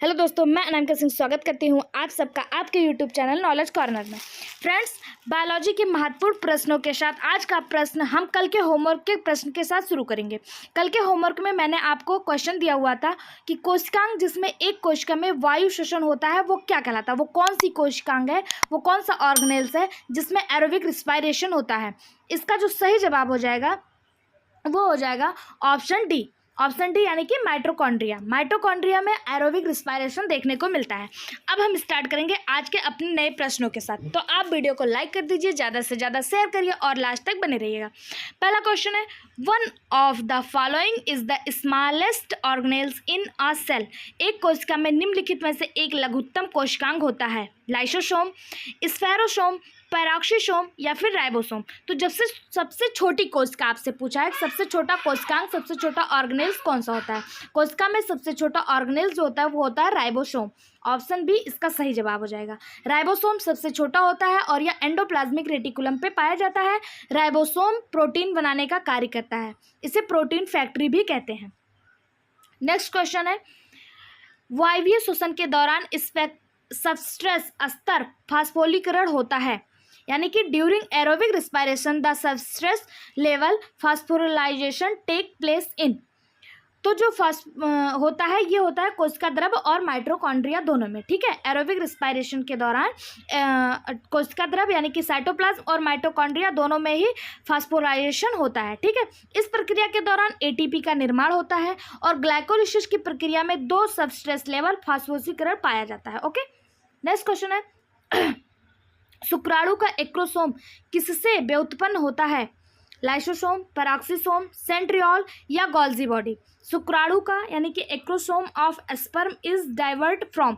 Hello दोस्तों, मैं अनामिका सिंह स्वागत करती हूं आप सबका आपके यूट्यूब चैनल नॉलेज कॉर्नर में। फ्रेंड्स, बायोलॉजी के महत्वपूर्ण प्रश्नों के साथ आज का प्रश्न हम कल के होमवर्क के प्रश्न के साथ शुरू करेंगे। कल के होमवर्क में मैंने आपको क्वेश्चन दिया हुआ था कि कोशिकांग जिसमें एक कोशिका में वायु शोषण होता है वो क्या कहलाता है, वो कौन सी कोशिकांग है, वो कौन सा ऑर्गेनेल्स है जिसमें एरोबिक रिस्पायरेशन होता है। इसका जो सही जवाब हो जाएगा वो हो जाएगा ऑप्शन डी। ऑप्शन डी यानी कि माइटोकॉन्ड्रिया। माइटोकॉन्ड्रिया में एरोबिक रिस्पायरेशन देखने को मिलता है। अब हम स्टार्ट करेंगे आज के अपने नए प्रश्नों के साथ। तो आप वीडियो को लाइक कर दीजिए, ज़्यादा से ज़्यादा शेयर करिए और लास्ट तक बने रहिएगा। पहला क्वेश्चन है, one of the following is the smallest organelles in a cell. एक कोशिका में निम्नलिखित में से एक लघुत्तम कोशिकांग होता है। लाइसोसोम, स्फेरोसोम, पैराक्सीसोम या फिर राइबोसोम। तो जब से सबसे छोटी कोशिका आपसे पूछा है, सबसे छोटा कोशिकांग, सबसे छोटा ऑर्गेनेल्स कौन सा होता है। कोशिका में सबसे छोटा ऑर्गेनेल्स जो होता है वो होता है राइबोसोम। ऑप्शन बी इसका सही जवाब हो जाएगा। राइबोसोम सबसे छोटा होता है और यह एंडोप्लाज्मिक रेटिकुलम पे पाया जाता है। राइबोसोम प्रोटीन बनाने का कार्य करता है, इसे प्रोटीन फैक्ट्री भी कहते हैं। नेक्स्ट क्वेश्चन है, वायवीय श्वसन के दौरान सबस्ट्रेस स्तर फास्फोलीकरण होता है, यानी कि during aerobic respiration the substrate level phosphorylation take place in. तो जो होता है ये होता है कोशिका द्रव और माइटोकॉन्ड्रिया दोनों में, ठीक है। एरोबिक रिस्पायरेशन के दौरान कोशिका द्रव यानी कि साइटोप्लाज्म और माइटोकॉन्ड्रिया दोनों में ही फास्फोराइलेशन होता है, ठीक है। इस प्रक्रिया के दौरान एटीपी का निर्माण होता है और ग्लाइकोलिसिस की प्रक्रिया में दो सबस्ट्रेस लेवल फास्फोरीकरण पाया जाता है। ओके, नेक्स्ट क्वेश्चन है, शुक्राणु का एक्रोसोम किससे व्युत्पन्न होता है। लाइसोसोम, पैराक्सीसोम, सेंट्रियोल या गोल्गी बॉडी। शुक्राणु का यानी कि acrosome of sperm is divert from.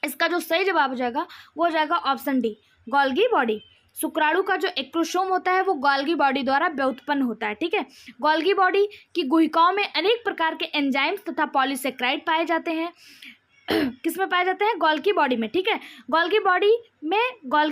इसका जो सही जवाब हो जाएगा वो हो जाएगा ऑप्शन डी, गोल्गी बॉडी। शुक्राणु का जो एक्रोसोम होता है वो गोल्गी बॉडी द्वारा व्युत्पन्न होता है, ठीक है। गोल्गी बॉडी की गुहिकाओं में अनेक प्रकार के एंजाइम्स तथा पॉलीसेक्राइड पाए जाते हैं। किस में पाए जाते हैं, गोल्गी बॉडी में, ठीक है। गोल्गी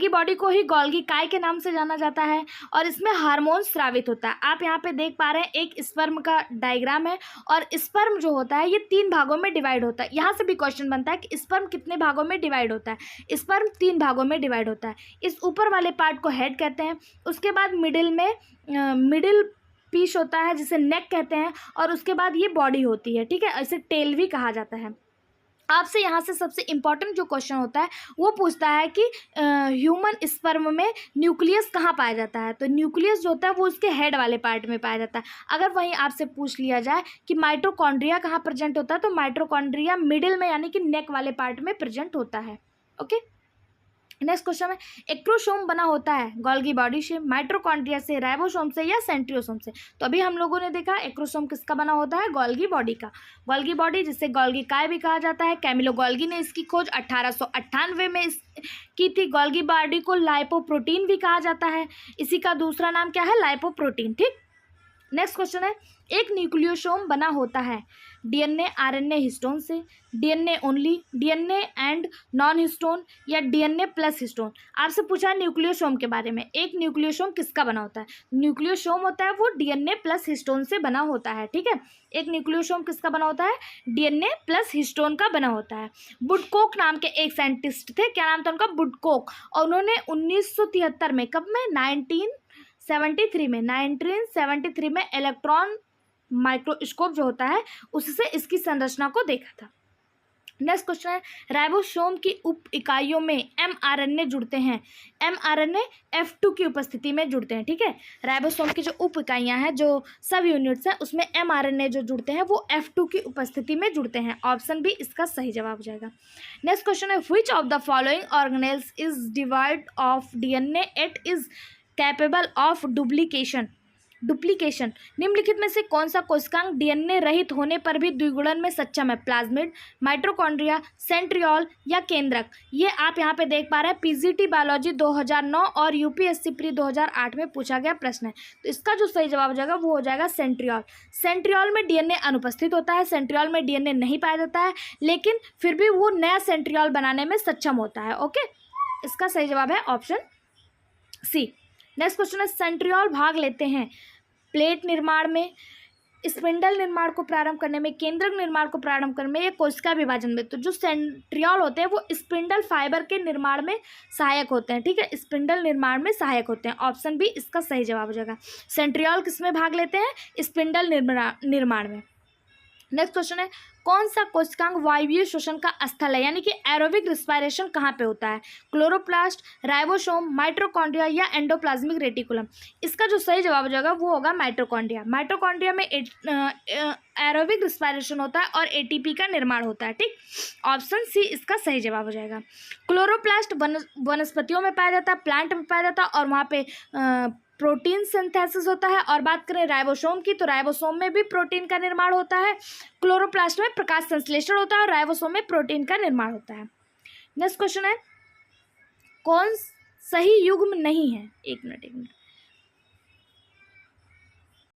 बॉडी को ही गोल्गी काय के नाम से जाना जाता है और इसमें हार्मोन स्रावित होता है। आप यहाँ पे देख पा रहे हैं एक स्पर्म का डायग्राम है और स्पर्म जो होता है ये 3 भागों में डिवाइड होता है। यहाँ से भी क्वेश्चन बनता है कि स्पर्म कितने भागों में डिवाइड होता है। स्पर्म 3 भागों में डिवाइड होता है। इस ऊपर वाले पार्ट को हेड कहते हैं, उसके बाद मिडिल पीस होता है जिसे नेक कहते हैं और उसके बाद ये बॉडी होती है, ठीक है। इसे टेल भी कहा जाता है। आपसे यहाँ से सबसे इम्पॉर्टेंट जो क्वेश्चन होता है वो पूछता है कि ह्यूमन स्पर्म में न्यूक्लियस कहाँ पाया जाता है। तो न्यूक्लियस जो होता है वो उसके हेड वाले पार्ट में पाया जाता है। अगर वहीं आपसे पूछ लिया जाए कि माइटोकॉन्ड्रिया कहाँ प्रेजेंट होता है तो माइटोकॉन्ड्रिया मिडिल में यानी कि नेक वाले पार्ट में प्रेजेंट होता है। ओके, नेक्स्ट क्वेश्चन है, एक्रोसोम बना होता है गोल्गी बॉडी से, माइटोकॉन्ड्रिया से, राइबोसोम से या सेंट्रियोसोम से। तो अभी हम लोगों ने देखा एक्रोसोम किसका बना होता है, गोल्गी बॉडी का। गोल्गी बॉडी जिसे गोल्गी काय भी कहा जाता है। कैमिलो गोल्गी ने इसकी खोज 1898 में की थी। गोल्गी बॉडी को लाइपोप्रोटीन भी कहा जाता है, इसी का दूसरा नाम क्या है, लाइपोप्रोटीन, ठीक। नेक्स्ट क्वेश्चन है, एक न्यूक्लियोसोम बना होता है डीएनए आरएनए हिस्टोन से, DNA only, DNA and non histone या डीएनए प्लस हिस्टोन। आपसे पूछा न्यूक्लियोसोम के बारे में, एक न्यूक्लियोसोम किसका बना होता है। न्यूक्लियोसोम होता है वो डीएनए प्लस हिस्टोन से बना होता है, ठीक है। एक न्यूक्लियोसोम किसका बना होता है, डीएनए प्लस हिस्टोन का बना होता है। वुडकॉक नाम के एक साइंटिस्ट थे, क्या नाम था उनका, वुडकॉक। और उन्होंने 1973 में, कब में, 1973 में इलेक्ट्रॉन माइक्रोस्कोप जो होता है उससे इसकी संरचना को देखा था। नेक्स्ट क्वेश्चन है, राइबोसोम की उप इकाइयों में एमआरएनए जुड़ते हैं। एमआरएनए F2 की उपस्थिति में जुड़ते हैं, ठीक है। राइबोसोम की जो उप इकाइयाँ हैं, जो सब यूनिट्स हैं, उसमें एमआरएनए जो जुड़ते हैं वो F2 की उपस्थिति में जुड़ते हैं। ऑप्शन बी इसका सही जवाब हो जाएगा। नेक्स्ट क्वेश्चन है, which of the following organelles is divide of DNA it is capable of duplication. निम्नलिखित में से कौन सा कोशिकांग डीएनए रहित होने पर भी द्विगुणन में सक्षम है। प्लाज्मिड, माइटोकॉन्ड्रिया, सेंट्रियोल या केंद्रक। ये आप यहाँ पे देख पा रहे हैं पीजीटी बायोलॉजी 2009 और यूपीएससी प्री 2008 में पूछा गया प्रश्न है। तो इसका जो सही जवाब हो जाएगा वो हो जाएगा सेंट्रियोल। सेंट्रियोल में डीएनए अनुपस्थित होता है, सेंट्रियोल में डीएनए नहीं पाया जाता है, लेकिन फिर भी वो नया सेंट्रियोल बनाने में सक्षम होता है। ओके, इसका सही जवाब है ऑप्शन सी। नेक्स्ट क्वेश्चन है, सेंट्रियोल भाग लेते हैं प्लेट निर्माण में, स्पिंडल निर्माण को प्रारंभ करने में, केंद्रक निर्माण को प्रारंभ करने में, या कोशिका विभाजन में। तो जो सेंट्रियोल होते हैं वो स्पिंडल फाइबर के निर्माण में सहायक होते हैं, ठीक है, स्पिंडल निर्माण में सहायक होते हैं। ऑप्शन बी इसका सही जवाब हो जाएगा। सेंट्रियोल किसमें भाग लेते हैं? स्पिंडल निर्माण में। नेक्स्ट क्वेश्चन है, कौन सा कोशिकांग वायवीय श्वसन का स्थल है, यानी कि एरोबिक रिस्पायरेशन कहाँ पे होता है? क्लोरोप्लास्ट, राइबोसोम, माइटोकॉन्ड्रिया या एंडोप्लाज्मिक रेटिकुलम। इसका जो सही जवाब हो जाएगा वो होगा माइटोकॉन्ड्रिया। माइटोकॉन्ड्रिया में एरोबिक रिस्पायरेशन होता है और एटीपी का निर्माण होता है, ठीक। ऑप्शन सी इसका सही जवाब हो जाएगा। क्लोरोप्लास्ट वनस्पतियों में पाया जाता है, प्लांट में पाया जाता है, और वहाँ पे प्रोटीन सिंथेसिस होता है। और बात करें राइबोसोम की, तो राइबोसोम में भी प्रोटीन का निर्माण होता है। क्लोरोप्लास्ट में प्रकाश संश्लेषण होता है और राइबोसोम में प्रोटीन का निर्माण होता है। नेक्स्ट क्वेश्चन है, कौन सही युग्म नहीं है? एक मिनट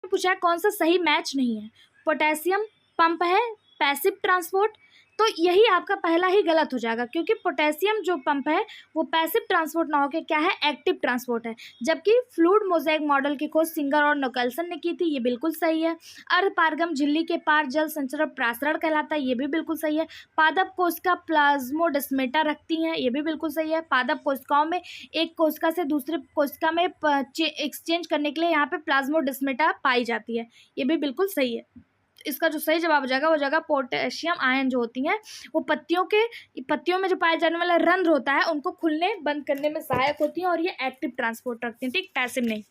पूछा है कौन सा सही मैच नहीं है? पोटेशियम पंप है, पैसिव ट्रांसपोर्ट। तो यही आपका पहला ही गलत हो जाएगा, क्योंकि पोटेशियम जो पंप है वो पैसिव ट्रांसपोर्ट ना होकर क्या है, एक्टिव ट्रांसपोर्ट है। जबकि फ्लूइड मोज़ेक मॉडल की खोज सिंगर और निकल्सन ने की थी, ये बिल्कुल सही है। अर्धपारगम झिल्ली के पार जल संचरण प्रसारण कहलाता है, ये भी बिल्कुल सही है। पादप कोशिका प्लाज्मोडेस्माटा रखती हैं, ये भी बिल्कुल सही है। पादप कोशिकाओं में एक कोशिका से दूसरे कोशिका में एक्सचेंज करने के लिए यहाँ पे प्लाज्मोडेस्माटा पाई जाती है, ये भी बिल्कुल सही है। इसका जो सही जवाब हो जाएगा वो जाएगा पोटेशियम आयन जो होती हैं वो पत्तियों में जो पाए जाने वाला रंध्र होता है उनको खुलने बंद करने में सहायक होती हैं, और ये एक्टिव ट्रांसपोर्ट रखती हैं, ठीक, पैसिव नहीं।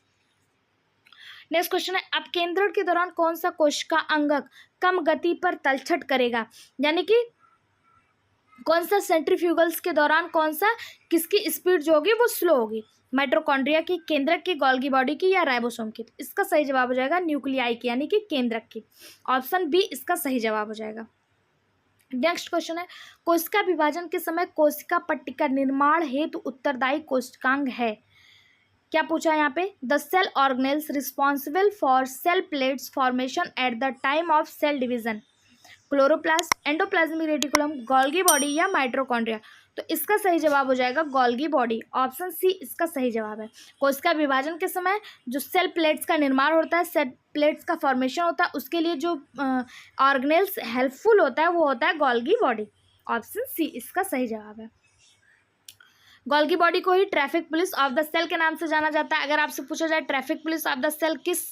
नेक्स्ट क्वेश्चन है, अपकेंद्रण के दौरान कौन सा कोशिका अंगक कम गति पर तलछट करेगा, यानी कि कौन सा सेंट्रीफ्यूगल्स के दौरान कौन सा किसकी स्पीड जो होगी वो स्लो होगी? माइटोकॉन्ड्रिया की, केंद्रक की, गोल्गी बॉडी की या राइबोसोम की? इसका सही जवाब हो जाएगा न्यूक्लियाई की, यानी कि केंद्रक की। ऑप्शन बी इसका सही जवाब हो जाएगा। नेक्स्ट क्वेश्चन है, कोशिका विभाजन के समय कोशिका पट्टी का निर्माण हेतु उत्तरदायी कोशिकांग है? क्या पूछा है यहाँ पे? The cell organelles responsible for cell plates formation at the time of cell division. Chloroplast, endoplasmic reticulum, Golgi body या माइटोकॉन्ड्रिया। तो इसका सही जवाब हो जाएगा गोल्गी बॉडी। ऑप्शन सी इसका सही जवाब है। कोशिका विभाजन के समय जो सेल प्लेट्स का निर्माण होता है, सेल प्लेट्स का फॉर्मेशन होता है, उसके लिए जो ऑर्गेनेल्स हेल्पफुल होता है वो होता है गोल्गी बॉडी। ऑप्शन सी इसका सही जवाब है। गोल्गी बॉडी को ही traffic police of the cell के नाम से जाना जाता है। अगर आपसे पूछा जाए traffic police of the cell किस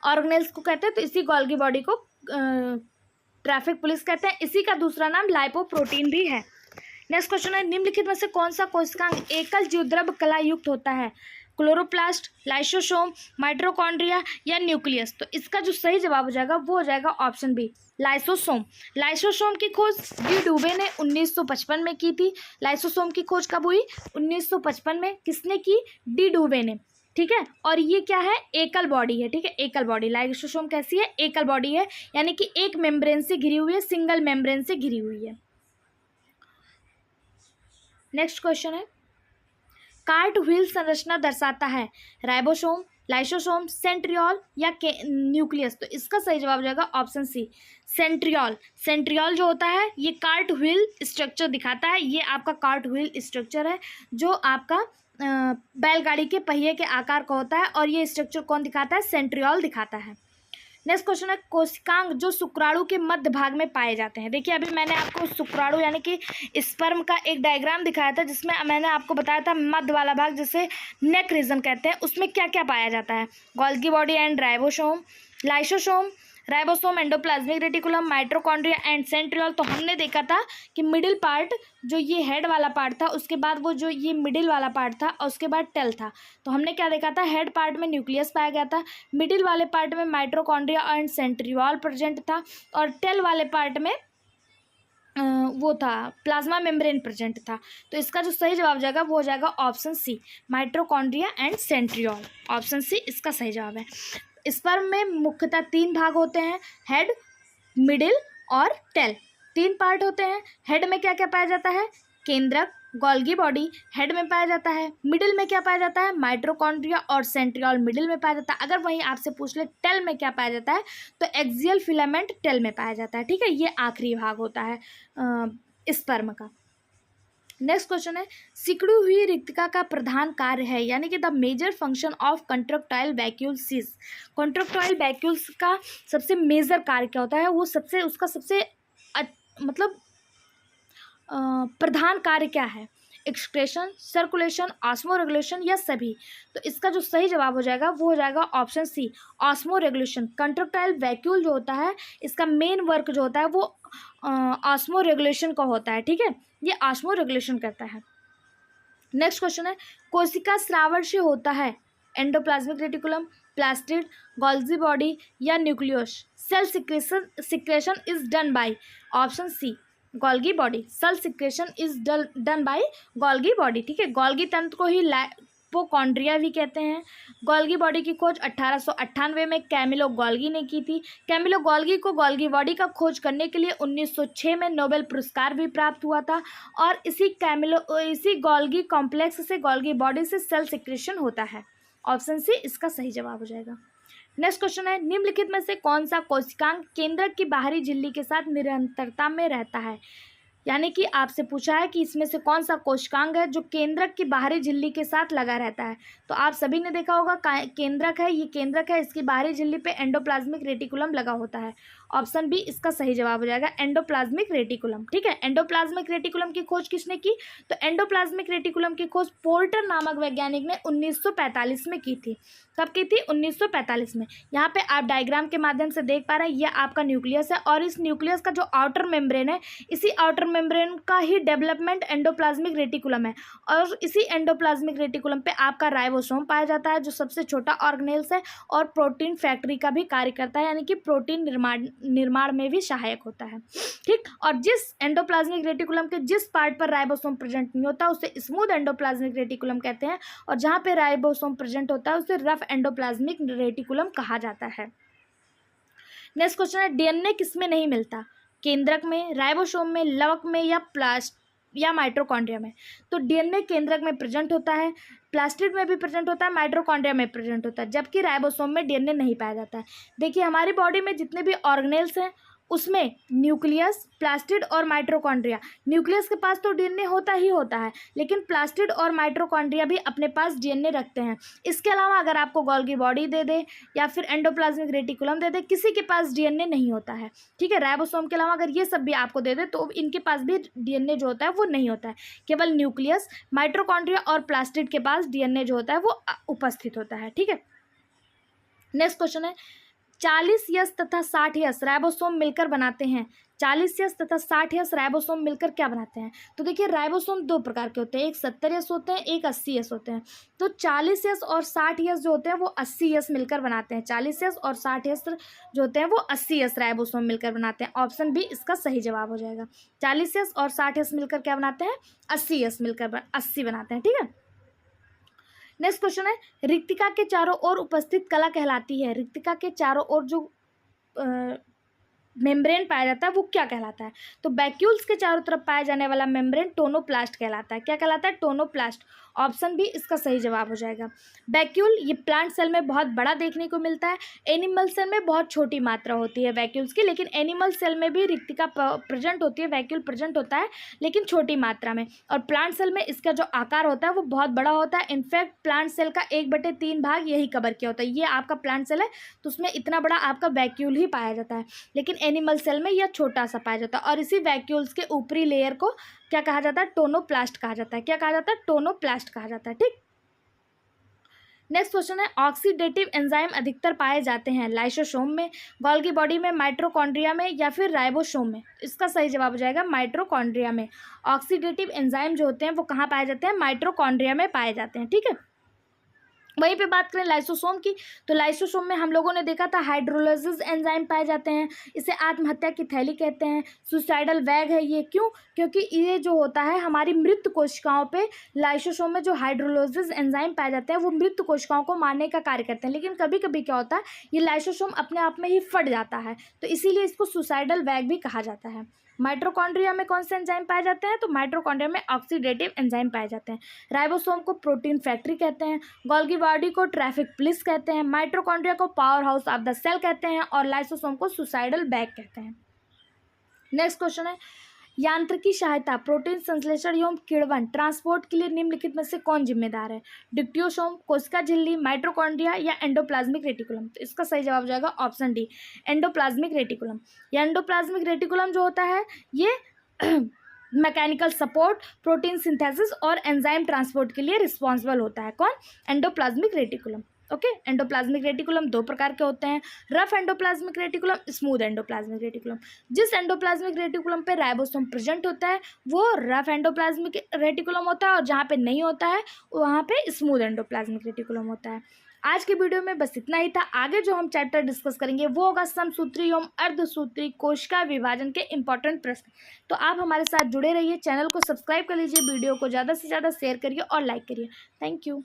ऑर्गेनेल्स को कहते हैं, तो इसी गोल्गी बॉडी को ट्रैफिक पुलिस कहते हैं। इसी का दूसरा नाम लाइपोप्रोटीन भी है। नेक्स्ट क्वेश्चन है, निम्नलिखित में से कौन सा कोशिकांग एकल जीवद्रव्य कला युक्त होता है? क्लोरोप्लास्ट, लाइसोसोम, माइटोकॉन्ड्रिया या न्यूक्लियस। तो इसका जो सही जवाब हो जाएगा वो हो जाएगा ऑप्शन बी, लाइसोसोम। लाइसोसोम की खोज डी डुबे ने 1955 में की थी। लाइसोसोम की खोज कब हुई? 1955 में। किसने की? डी डुबे ने, ठीक है। और ये क्या है? एकल बॉडी है, ठीक है, एकल बॉडी। लाइसोसोम कैसी है? एकल बॉडी है, यानी कि एक मेम्ब्रेन से घिरी हुई है, सिंगल मेम्ब्रेन से घिरी हुई है। नेक्स्ट क्वेश्चन है, कार्ट व्हील संरचना दर्शाता है राइबोसोम, लाइसोसोम, सेंट्रियोल या न्यूक्लियस। तो इसका सही जवाब हो जाएगा ऑप्शन सी, सेंट्रियोल। सेंट्रियोल जो होता है ये कार्ट व्हील स्ट्रक्चर दिखाता है। ये आपका कार्ट व्हील स्ट्रक्चर है जो आपका बैलगाड़ी के पहिए के आकार का होता है, और ये स्ट्रक्चर कौन दिखाता है? सेंट्रियोल दिखाता है। नेक्स्ट क्वेश्चन है, कोशिकांग जो शुक्राणु के मध्य भाग में पाए जाते हैं। देखिए अभी मैंने आपको शुक्राणु यानी कि स्पर्म का एक डायग्राम दिखाया था, जिसमें मैंने आपको बताया था मध्य वाला भाग जिसे नेक रीजन कहते हैं, उसमें क्या क्या पाया जाता है? Golgi body and ribosome, lysosome, ribosome, endoplasmic reticulum, mitochondria and centriole. तो हमने देखा था कि मिडिल पार्ट जो ये हेड वाला पार्ट था, उसके बाद वो जो ये मिडिल वाला पार्ट था, और उसके बाद टेल था। तो हमने क्या देखा था? हेड पार्ट में न्यूक्लियस पाया गया था, मिडिल वाले पार्ट में माइटोकॉन्ड्रिया एंड सेंट्रियोल प्रेजेंट था, और टेल वाले पार्ट में वो था प्लाज्मा मेम्ब्रेन प्रेजेंट था। तो इसका जो सही जवाब जाएगा वो हो जाएगा option C, mitochondria and centriole. Option C इसका सही जवाब है। स्पर्म में मुख्यतः 3 भाग होते हैं, हेड, मिडिल और टेल। 3 पार्ट होते हैं। हेड में क्या क्या पाया जाता है? केंद्रक, गोल्गी बॉडी हेड में पाया जाता है। मिडिल में क्या पाया जाता है? माइटोकॉन्ड्रिया और सेंट्रियोल मिडिल में पाया जाता है। अगर वहीं आपसे पूछ ले टेल में क्या पाया जाता है, तो एक्सियल फिलामेंट टेल में पाया जाता है, ठीक है। ये आखिरी भाग होता है स्पर्म का। नेक्स्ट क्वेश्चन है, सिकुड़ी हुई रिक्तिका का प्रधान कार्य है, यानी कि the major function of contractile vacuoles is. Contractile vacuoles का सबसे मेजर कार्य क्या होता है, वो उसका सबसे मतलब प्रधान कार्य क्या है? एक्सक्रेशन, सर्कुलेशन, ऑस्मो रेगुलेशन या सभी? तो इसका जो सही जवाब हो जाएगा वो हो जाएगा option C, osmoregulation. Contractile vacuole जो होता है इसका मेन वर्क जो होता है वो ऑस्मो रेगुलेशन का होता है, ठीक है, ये ऑस्मो रेगुलेशन करता है। नेक्स्ट क्वेश्चन है, कोशिका स्रावण से होता है endoplasmic reticulum, plastid, Golgi body या nucleus? Cell secretion is done by, option C, Golgi body. Cell secretion is done by Golgi body, ठीक है। गोल्गी तंत्र को ही लाइपोकॉन्ड्रिया भी कहते हैं। गोल्गी बॉडी की खोज 1898 में कैमिलो गोल्गी ने की थी। कैमिलो गोल्गी को गोल्गी बॉडी का खोज करने के लिए 1906 में नोबेल पुरस्कार भी प्राप्त हुआ था। और इसी गोल्गी कॉम्प्लेक्स से गोल्गी बॉडी से सेल सिक्रेशन होता है। ऑप्शन सी इसका सही जवाब हो जाएगा। नेक्स्ट क्वेश्चन है, निम्नलिखित में से कौन सा कोशिकांग केंद्रक की बाहरी झिल्ली के साथ निरंतरता में रहता है? यानी कि आपसे पूछा है कि इसमें से कौन सा कोशिकांग है जो केंद्रक की बाहरी झिल्ली के साथ लगा रहता है। तो आप सभी ने देखा होगा केंद्रक है, ये केंद्रक है, इसकी बाहरी झिल्ली पे एंडोप्लाज्मिक रेटिकुलम लगा होता है। ऑप्शन बी इसका सही जवाब हो जाएगा, एंडोप्लाज्मिक रेटिकुलम, ठीक है। एंडोप्लाज्मिक रेटिकुलम की खोज किसने की? तो एंडोप्लाज्मिक रेटिकुलम की खोज पोर्टर नामक वैज्ञानिक ने 1945 में की थी। कब की थी? 1945 में। यहाँ पे आप डायग्राम के माध्यम से देख पा रहे हैं, यह आपका न्यूक्लियस है और इस न्यूक्लियस का जो आउटर मेम्ब्रेन है, इसी आउटर मेम्ब्रेन का ही डेवलपमेंट एंडोप्लाज्मिक रेटिकुलम है। और इसी एंडोप्लाज्मिक रेटिकुलम पे आपका राइबोसोम पाया जाता है, जो सबसे छोटा ऑर्गेनेल्स है और प्रोटीन फैक्ट्री का भी कार्य करता है, यानी कि प्रोटीन निर्माण में भी सहायक होता है, ठीक। और जिस एंडोप्लाज्मिक रेटिकुलम के जिस पार्ट पर राइबोसोम प्रेजेंट नहीं होता उसे स्मूथ एंडोप्लाज्मिक रेटिकुलम कहते हैं, और जहाँ पे राइबोसोम प्रेजेंट होता है उसे रफ एंडोप्लाज्मिक रेटिकुलम कहा जाता है। नेक्स्ट क्वेश्चन है, डीएनए किसमें नहीं मिलता? केंद्रक में, राइबोसोम में, लवक में या माइटोकॉन्ड्रिया में? तो डीएनए केंद्रक में प्रेजेंट होता है, प्लास्टिड में भी प्रेजेंट होता है, माइटोकॉन्ड्रिया में प्रेजेंट होता है, जबकि राइबोसोम में डीएनए नहीं पाया जाता है। देखिए हमारी बॉडी में जितने भी ऑर्गेनेल्स हैं उसमें न्यूक्लियस, प्लास्टिड और माइटोकॉन्ड्रिया, न्यूक्लियस के पास तो डीएनए होता ही होता है, लेकिन प्लास्टिड और माइटोकॉन्ड्रिया भी अपने पास डीएनए रखते हैं। इसके अलावा अगर आपको गोल्गी बॉडी दे दे या फिर एंडोप्लाज्मिक रेटिकुलम दे दे, किसी के पास डीएनए नहीं होता है, ठीक है। राइबोसोम के अलावा अगर ये सब भी आपको दे दे तो इनके पास भी डीएनए जो होता है वो नहीं होता है। केवल न्यूक्लियस, माइटोकॉन्ड्रिया और प्लास्टिड के पास डीएनए जो होता है वो उपस्थित होता है, ठीक है। नेक्स्ट क्वेश्चन है, 40 यस तथा 60 यस राइबोसोम मिलकर बनाते हैं। 40 यस तथा 60 यस राइबोसोम मिलकर क्या बनाते हैं? तो देखिए राइबोसोम दो प्रकार के होते हैं, एक 70 यस होते हैं, एक 80 यस होते हैं। तो 40 यस और 60 यस जो होते हैं वो 80 यस मिलकर बनाते हैं। 40 यस और 60 यस जो होते हैं वो 80 यस राइबोसोम मिलकर बनाते हैं। ऑप्शन बी इसका सही जवाब हो जाएगा। 40 यस और 60 यस मिलकर क्या बनाते हैं? 80 यस मिलकर 80 बनाते हैं, ठीक है। नेक्स्ट क्वेश्चन है, रिक्तिका के चारों ओर उपस्थित कला कहलाती है। रिक्तिका के चारों ओर जो मेम्ब्रेन पाया जाता है वो क्या कहलाता है? तो वैक्यूल्स के चारों तरफ पाया जाने वाला मेम्ब्रेन टोनोप्लास्ट कहलाता है। क्या कहलाता है? टोनोप्लास्ट। ऑप्शन बी इसका सही जवाब हो जाएगा। वैक्यूल ये प्लांट सेल में बहुत बड़ा देखने को मिलता है, एनिमल सेल में बहुत छोटी मात्रा होती है वैक्यूल्स की, लेकिन एनिमल सेल में भी रिक्तिका प्रेजेंट होती है, वैक्यूल प्रेजेंट होता है लेकिन छोटी मात्रा में। और प्लांट सेल में इसका जो आकार होता है वो बहुत बड़ा होता है। इनफैक्ट प्लांट सेल का 1/3 भाग यही कवर किया होता है। ये आपका प्लांट सेल है तो उसमें इतना बड़ा आपका वैक्यूल ही पाया जाता है, लेकिन एनिमल सेल में यह छोटा सा पाया जाता है। और इसी वैक्यूल्स के ऊपरी लेयर को क्या कहा जाता है? टोनोप्लास्ट कहा जाता है। क्या कहा जाता है? टोनोप्लास्ट कहा जाता है, ठीक। नेक्स्ट क्वेश्चन है, ऑक्सीडेटिव एंजाइम अधिकतर पाए जाते हैं लाइसोसोम में, गोल्गी बॉडी में, माइटोकॉन्ड्रिया में या फिर राइबोसोम में? इसका सही जवाब हो जाएगा माइटोकॉन्ड्रिया में। ऑक्सीडेटिव एंजाइम जो होते हैं वो कहाँ पाए जाते हैं? माइटोकॉन्ड्रिया में पाए जाते हैं, ठीक है। वहीं पे बात करें लाइसोसोम की, तो लाइसोसोम में हम लोगों ने देखा था हाइड्रोलाइसिस एंजाइम पाए जाते हैं। इसे आत्महत्या की थैली कहते हैं, सुसाइडल वैग है ये। क्यों? क्योंकि ये जो होता है हमारी मृत कोशिकाओं पे, लाइसोसोम में जो हाइड्रोलाइसिस एंजाइम पाए जाते हैं वो मृत कोशिकाओं को मारने का कार्य करते हैं। लेकिन कभी कभी क्या होता है, ये लाइसोसोम अपने आप में ही फट जाता है, तो इसीलिए इसको सुसाइडल वैग भी कहा जाता है। माइटोकॉन्ड्रिया में कौन से एंजाइम पाए जाते हैं? तो माइटोकॉन्ड्रिया में ऑक्सीडेटिव एंजाइम पाए जाते हैं। राइबोसोम को प्रोटीन फैक्ट्री कहते हैं, गोल्गी बॉडी को ट्रैफिक पुलिस कहते हैं, माइटोकॉन्ड्रिया को powerhouse of the cell कहते हैं और लाइसोसोम को सुसाइडल बैग कहते हैं। नेक्स्ट क्वेश्चन है, यांत्रिकी सहायता, प्रोटीन संश्लेषण एवं किण्वन, ट्रांसपोर्ट के लिए निम्नलिखित में से कौन जिम्मेदार है? डिप्टियोसोम, कोशिका झिल्ली, माइटोकॉन्ड्रिया या एंडोप्लाज्मिक रेटिकुलम? तो इसका सही जवाब हो जाएगा ऑप्शन डी, एंडोप्लाज्मिक रेटिकुलम। या एंडोप्लाज्मिक रेटिकुलम जो होता है ये मैकेनिकल सपोर्ट, प्रोटीन सिंथेसिस और एंजाइम ट्रांसपोर्ट के लिए रिस्पॉन्सिबल होता है। कौन? Endoplasmic reticulum. Okay, endoplasmic reticulum दो प्रकार के होते हैं, rough endoplasmic reticulum, smooth endoplasmic reticulum. जिस एंडोप्लाज्मिक रेटिकुलम पे राइबोसोम प्रेजेंट होता है वो रफ एंडोप्लाज्मिक रेटिकुलम होता है, और जहाँ पे नहीं होता है वहाँ पे स्मूथ एंडोप्लाज्मिक रेटिकुलम होता है। आज के वीडियो में बस इतना ही था। आगे जो हम चैप्टर डिस्कस करेंगे वो होगा समसूत्री एवं अर्धसूत्री कोशिका विभाजन के इंपॉर्टेंट प्रश्न। तो आप हमारे साथ जुड़े रहिए, चैनल को सब्सक्राइब कर लीजिए, वीडियो को ज़्यादा से ज़्यादा शेयर करिए और लाइक करिए। Thank you.